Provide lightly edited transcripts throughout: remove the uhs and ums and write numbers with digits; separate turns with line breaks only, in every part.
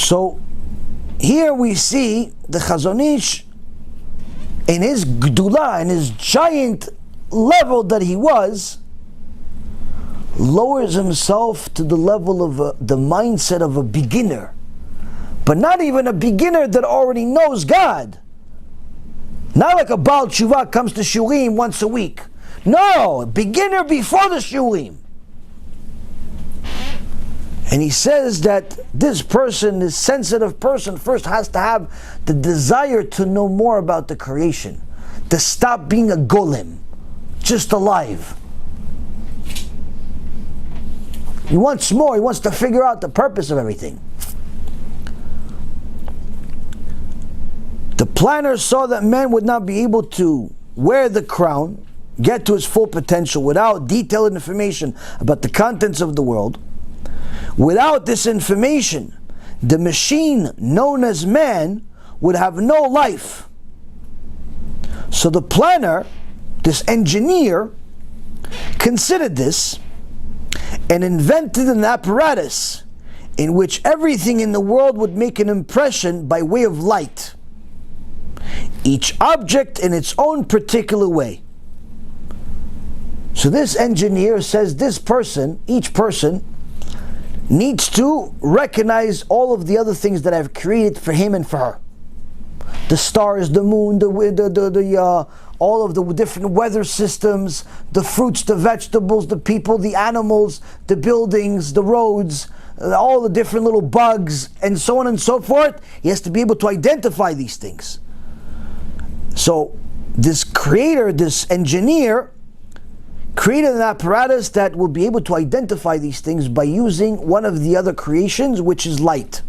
So here we see the Chazon Ish in his Gdula, in his giant level that he was, lowers himself to the level of the mindset of a beginner, but not even a beginner that already knows God. Not like a Baal Tshuva comes to Shurim once a week. No, a beginner before the Shurim. And he says that this person, this sensitive person, first has to have the desire to know more about the creation, to stop being a golem, just alive. He wants more, he wants to figure out the purpose of everything. The planner saw that man would not be able to wear the crown, get to his full potential without detailed information about the contents of the world. Without this information, the machine known as man would have no life. So the planner, this engineer, considered this and invented an apparatus in which everything in the world would make an impression by way of light. Each object in its own particular way. So this engineer says this person, each person, needs to recognize all of the other things that I've created for him and for her. The stars, the moon, all of the different weather systems, the fruits, the vegetables, the people, the animals, the buildings, the roads, all the different little bugs, and so on and so forth. He has to be able to identify these things. So this creator, this engineer, created an apparatus that will be able to identify these things by using one of the other creations, which is light.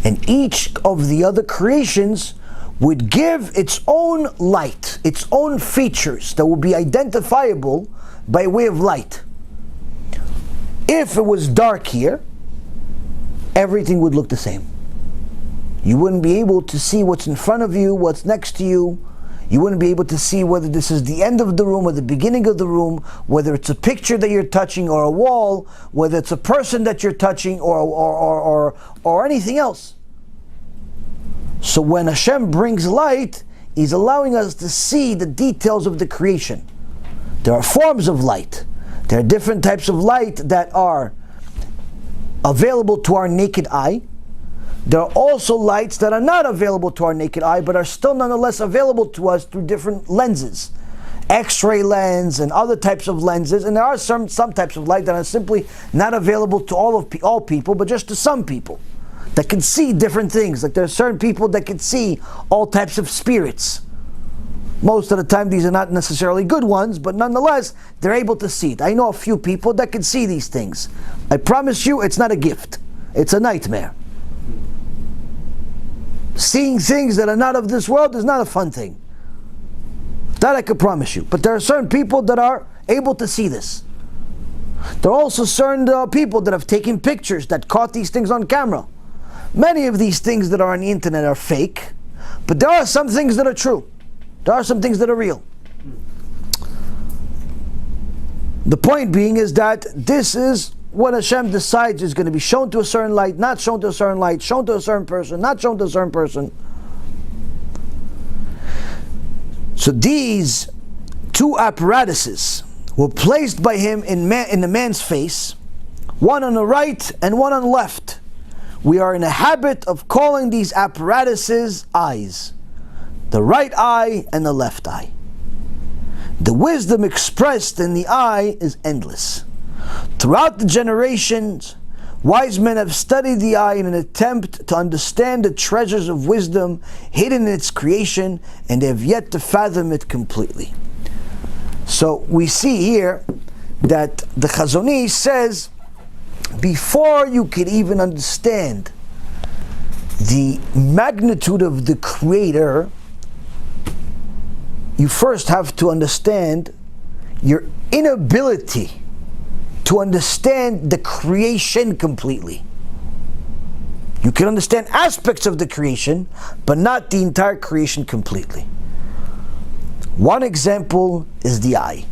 And each of the other creations would give its own light, its own features that will be identifiable by way of light. If it was dark here, everything would look the same. You wouldn't be able to see what's in front of you, what's next to you. You wouldn't be able to see whether this is the end of the room or the beginning of the room, whether it's a picture that you're touching or a wall, whether it's a person that you're touching or anything else. So when Hashem brings light, He's allowing us to see the details of the creation. There are forms of light. There are different types of light that are available to our naked eye. There are also lights that are not available to our naked eye, but are still nonetheless available to us through different lenses. X-ray lens and other types of lenses, and there are some types of light that are simply not available to all people, but just to some people that can see different things. Like there are certain people that can see all types of spirits. Most of the time these are not necessarily good ones, but nonetheless they're able to see it. I know a few people that can see these things. I promise you it's not a gift, it's a nightmare. Seeing things that are not of this world is not a fun thing. That I can promise you. But there are certain people that are able to see this. There are also certain people that have taken pictures, that caught these things on camera. Many of these things that are on the internet are fake, but there are some things that are true. There are some things that are real. The point being is that this is what Hashem decides is going to be shown to a certain light, not shown to a certain light, shown to a certain person, not shown to a certain person. So these two apparatuses were placed by him in the man's face, one on the right and one on the left. We are in the habit of calling these apparatuses eyes, the right eye and the left eye. The wisdom expressed in the eye is endless. Throughout the generations, wise men have studied the eye in an attempt to understand the treasures of wisdom hidden in its creation, and they have yet to fathom it completely. So we see here that the Chazon Ish says, before you could even understand the magnitude of the Creator, you first have to understand your inability to understand the creation completely. You can understand aspects of the creation, but not the entire creation completely. One example is the eye.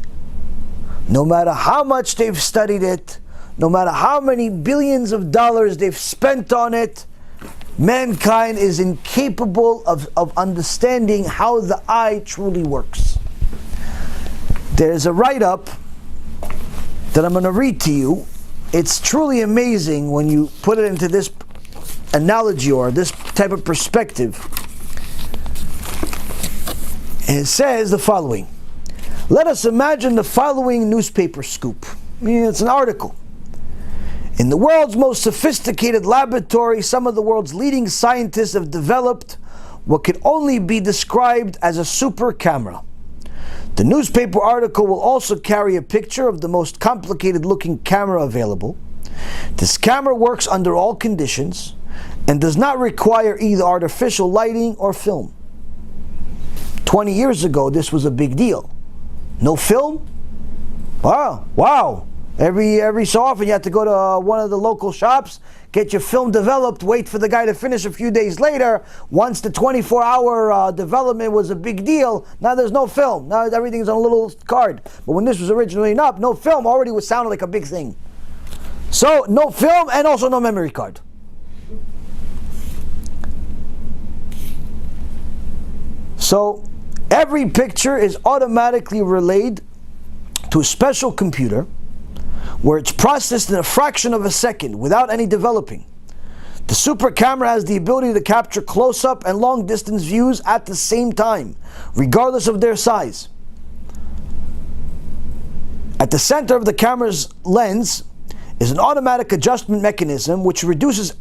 No matter how much they've studied it, no matter how many billions of dollars they've spent on it, mankind is incapable of understanding how the eye truly works. There's a write-up that I'm going to read to you. It's truly amazing when you put it into this analogy or this type of perspective. And it says the following. Let us imagine the following newspaper scoop. I mean, it's an article. In the world's most sophisticated laboratory, some of the world's leading scientists have developed what could only be described as a super camera. The newspaper article will also carry a picture of the most complicated looking camera available. This camera works under all conditions and does not require either artificial lighting or film. 20 years ago, this was a big deal. No film? Wow. Every so often you have to go to one of the local shops, get your film developed, wait for the guy to finish a few days later. Once the 24-hour development was a big deal, now there's no film. Now everything's on a little card. But when this was originally up, no film already was sounded like a big thing. So no film and also no memory card. So every picture is automatically relayed to a special computer where it's processed in a fraction of a second without any developing. The super camera has the ability to capture close-up and long-distance views at the same time, regardless of their size. At the center of the camera's lens is an automatic adjustment mechanism which reduces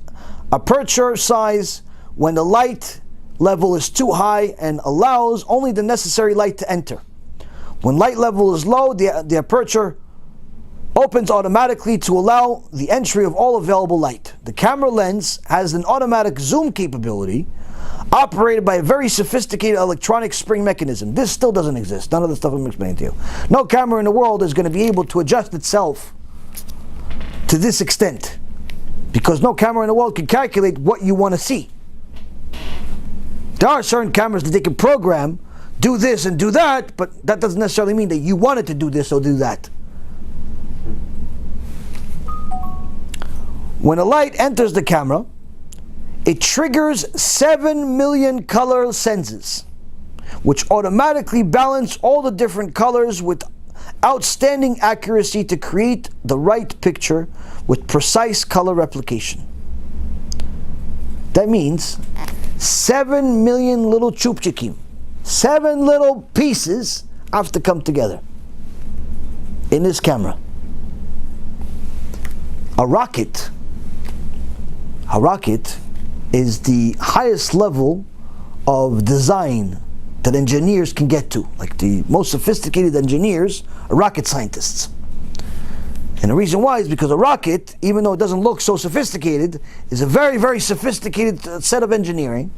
aperture size when the light level is too high and allows only the necessary light to enter. When light level is low, the aperture opens automatically to allow the entry of all available light. The camera lens has an automatic zoom capability operated by a very sophisticated electronic spring mechanism. This still doesn't exist. None of the stuff I'm explaining to you. No camera in the world is going to be able to adjust itself to this extent, because no camera in the world can calculate what you want to see. There are certain cameras that they can program, do this and do that, but that doesn't necessarily mean that you wanted to do this or do that. When a light enters the camera, it triggers 7 million color senses, which automatically balance all the different colors with outstanding accuracy to create the right picture with precise color replication. That means 7 million little chupchikim, 7 little pieces have to come together in this camera. A rocket is the highest level of design that engineers can get to. Like the most sophisticated engineers are rocket scientists. And the reason why is because a rocket, even though it doesn't look so sophisticated, is a very, very sophisticated set of engineering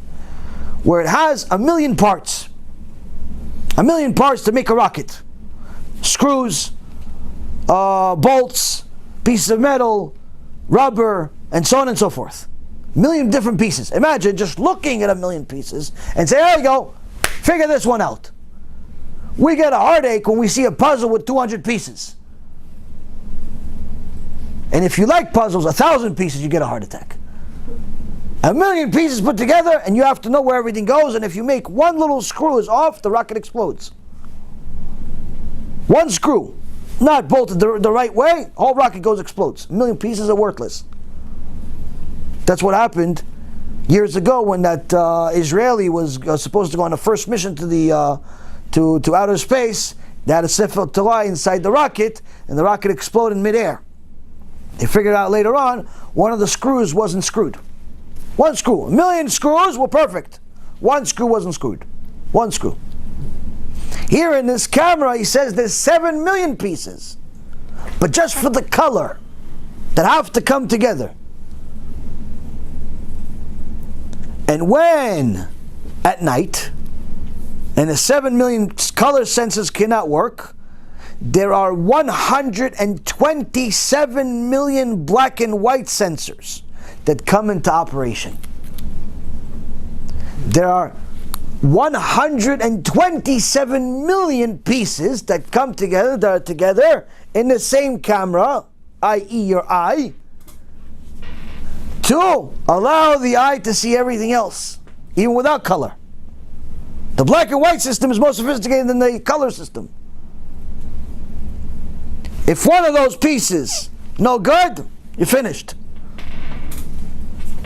where it has 1 million parts. 1 million parts to make a rocket. Screws, bolts, pieces of metal, rubber, and so on and so forth. 1 million different pieces. Imagine just looking at 1 million pieces and say, there you go, figure this one out. We get a heartache when we see a puzzle with 200 pieces. And if you like puzzles, 1,000 pieces, you get a heart attack. 1 million pieces put together, and you have to know where everything goes, and if you make one little screw is off, the rocket explodes. One screw, not bolted the right way, whole rocket explodes. 1 million pieces are worthless. That's what happened years ago when that Israeli was supposed to go on a first mission to the to outer space. They had a Sefer Torah inside the rocket, and the rocket exploded in midair. They figured out later on one of the screws wasn't screwed. One screw. 1 million screws were perfect. One screw wasn't screwed. One screw. Here in this camera, he says there's 7 million pieces, but just for the color that have to come together. And when at night, and the 7 million color senses cannot work, there are 127 million black and white sensors that come into operation. There are 127 million pieces that come together, that are together in the same camera, i.e. your eye, to allow the eye to see everything else, even without color. The black and white system is more sophisticated than the color system. If one of those pieces no good, you're finished.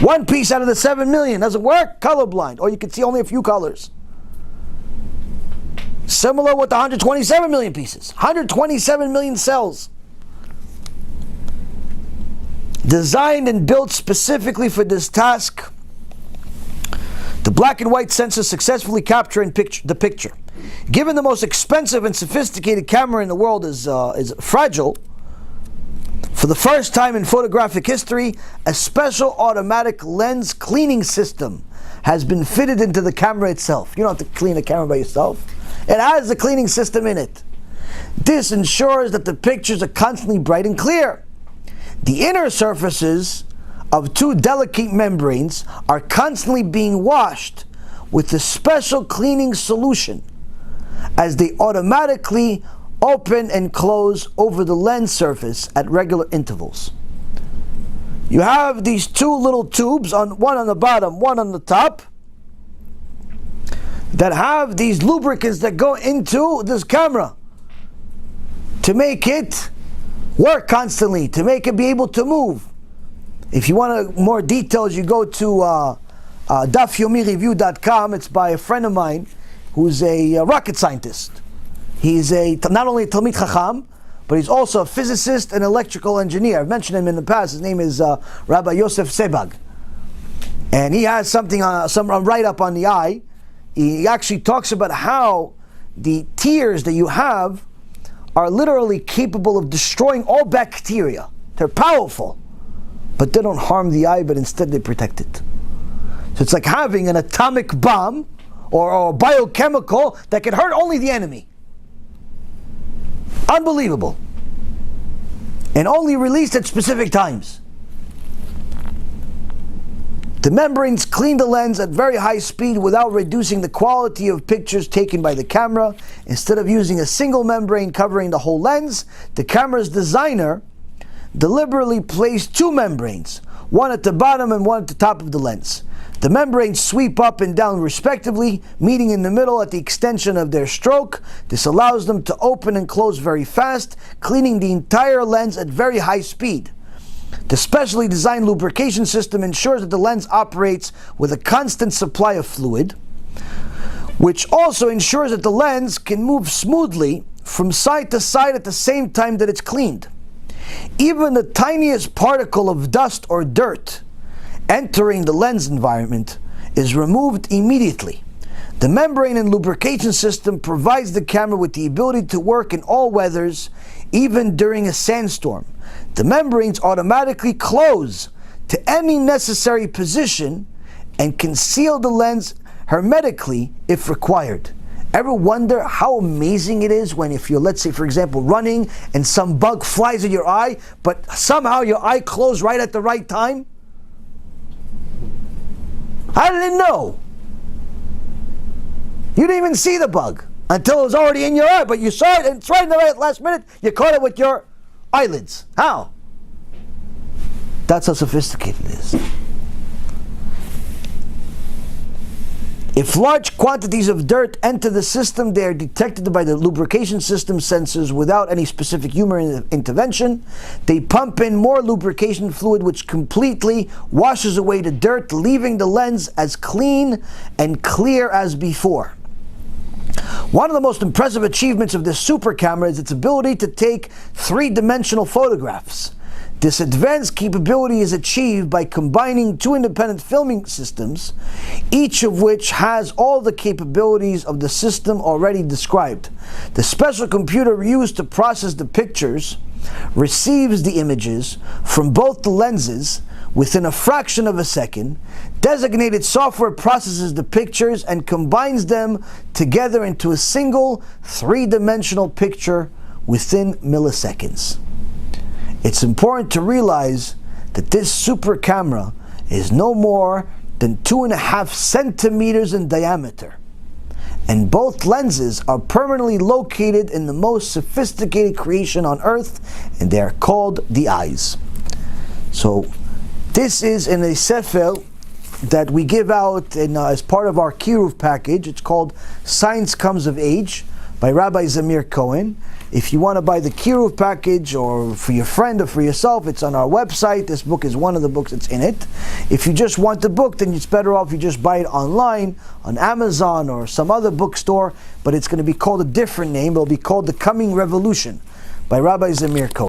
One piece out of the 7 million doesn't work, colorblind, or you can see only a few colors. Similar with the 127 million pieces. 127 million cells. Designed and built specifically for this task, the black and white sensors successfully capture the picture. Given the most expensive and sophisticated camera in the world is fragile, for the first time in photographic history, a special automatic lens cleaning system has been fitted into the camera itself. You don't have to clean the camera by yourself. It has the cleaning system in it. This ensures that the pictures are constantly bright and clear. The inner surfaces of two delicate membranes are constantly being washed with a special cleaning solution as they automatically open and close over the lens surface at regular intervals. You have these two little tubes, one on the bottom, one on the top, that have these lubricants that go into this camera to make it work constantly, to make it be able to move. If you want more details, you go to dafyomireview.com. It's by a friend of mine who's a rocket scientist. He's not only a Talmid Chacham, but he's also a physicist and electrical engineer. I've mentioned him in the past. His name is Rabbi Yosef Sebag. And he has something, some write-up on the eye. He actually talks about how the tears that you have are literally capable of destroying all bacteria. They're powerful, but they don't harm the eye, but instead they protect it. So it's like having an atomic bomb or a biochemical that can hurt only the enemy. Unbelievable. And only released at specific times. The membranes clean the lens at very high speed without reducing the quality of pictures taken by the camera. Instead of using a single membrane covering the whole lens, the camera's designer deliberately placed two membranes, one at the bottom and one at the top of the lens. The membranes sweep up and down respectively, meeting in the middle at the extension of their stroke. This allows them to open and close very fast, cleaning the entire lens at very high speed. The specially designed lubrication system ensures that the lens operates with a constant supply of fluid, which also ensures that the lens can move smoothly from side to side at the same time that it's cleaned. Even the tiniest particle of dust or dirt entering the lens environment is removed immediately. The membrane and lubrication system provides the camera with the ability to work in all weathers, even during a sandstorm. The membranes automatically close to any necessary position and can seal the lens hermetically if required. Ever wonder how amazing it is when, if you're, let's say for example, running and some bug flies in your eye, but somehow your eye closed right at the right time? How did it know? You didn't even see the bug until it was already in your eye, but you saw it and it's right in the right last minute, you caught it with your eyelids. How? That's how sophisticated it is. If large quantities of dirt enter the system, they are detected by the lubrication system sensors without any specific human intervention. They pump in more lubrication fluid which completely washes away the dirt, leaving the lens as clean and clear as before. One of the most impressive achievements of this super camera is its ability to take three-dimensional photographs. This advanced capability is achieved by combining two independent filming systems, each of which has all the capabilities of the system already described. The special computer used to process the pictures receives the images from both the lenses within a fraction of a second. Designated software processes the pictures and combines them together into a single three-dimensional picture within milliseconds. It's important to realize that this super camera is no more than 2.5 centimeters in diameter And both lenses are permanently located in the most sophisticated creation on earth, and they are called the eyes. So this is in a sefer that we give out as part of our Kiruv package. It's called Science Comes of Age by Rabbi Zamir Cohen. If you want to buy the Kiruv package, or for your friend or for yourself, it's on our website. This book is one of the books that's in it. If you just want the book, then it's better off you just buy it online, on Amazon or some other bookstore, but it's going to be called a different name. It'll be called The Coming Revolution by Rabbi Zamir Cohen.